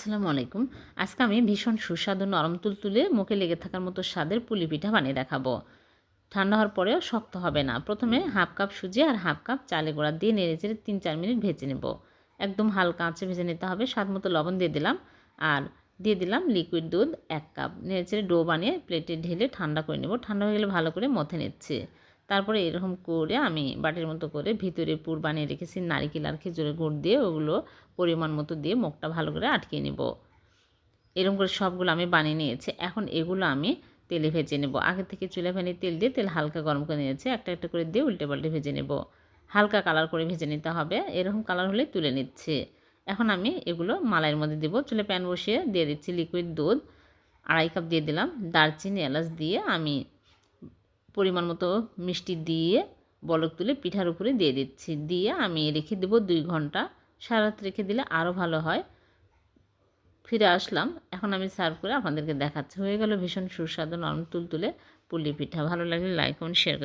আসসালামু আলাইকুম। আজকে আমি ভীষণ সুস্বাদু নরম তুলতুলে মুখে লেগে থাকার মতো স্বাদের পুলি পিঠা বানিয়ে দেখাবো। ঠান্ডা হওয়ার পরেও শক্ত হবে না। প্রথমে হাফ কাপ সুজি আর হাফ কাপ চালের গুঁড়া দিয়ে নেড়েচেড়ে 3-4 মিনিট ভেজে নেব। একদম হালকা আঁচে ভেজে নিতে হবে। স্বাদ মতো লবণ দিয়ে দিলাম আর দিয়ে দিলাম লিকুইড দুধ 1 কাপ। নেড়েচেড়ে ডো বানিয়ে প্লেটে ঢেলে ঠান্ডা করে নেব। ঠান্ডা হয়ে গেলে ভালো করে মথে নিচ্ছি। তারপরে এরকম করে আমি বাটির মতো করে ভিতরে পুর বানিয়ে রেখেছি নারিকেল আর খেজুরের গুড় দিয়ে, ওগুলো পরিমাণ মতো দিয়ে মুখটা ভালো করে আটকিয়ে নেব। এরকম করে সবগুলো আমি বানিয়ে নিয়েছি। এখন এগুলো আমি তেলে ভেজে নেব। আগে থেকে চুলায় পানি তেল দিয়ে তেল হালকা গরম করে নিয়েছি। একটা একটা করে দিয়ে উল্টে পাল্টে ভেজে নেব। হালকা কালার করে ভেজে নিতে হবে। এরকম কালার হলে তুলে নিচ্ছি। এখন আমি এগুলো মালাইয়ের মধ্যে দেবো। চুলে প্যান বসিয়ে দিয়ে দিচ্ছি লিকুইড দুধ 2.5 কাপ দিয়ে দিলাম। দারচিনি এলাচ দিয়ে আমি পরিমাণ মতো মিষ্টি দিয়ে বলক তুলে পিঠার উপরে দিয়ে দিচ্ছি। দিয়ে আমি রেখে দেবো 2 ঘন্টা। সারা রাত রেখে দিলে আরও ভালো হয়। ফিরে আসলাম। এখন আমি সার্ভ করে আপনাদেরকে দেখাচ্ছি। হয়ে গেল ভীষণ সুস্বাদু নরম তুলতুলে পুলি পিঠা। ভালো লাগলে লাইক কমেন্ট শেয়ার করুন।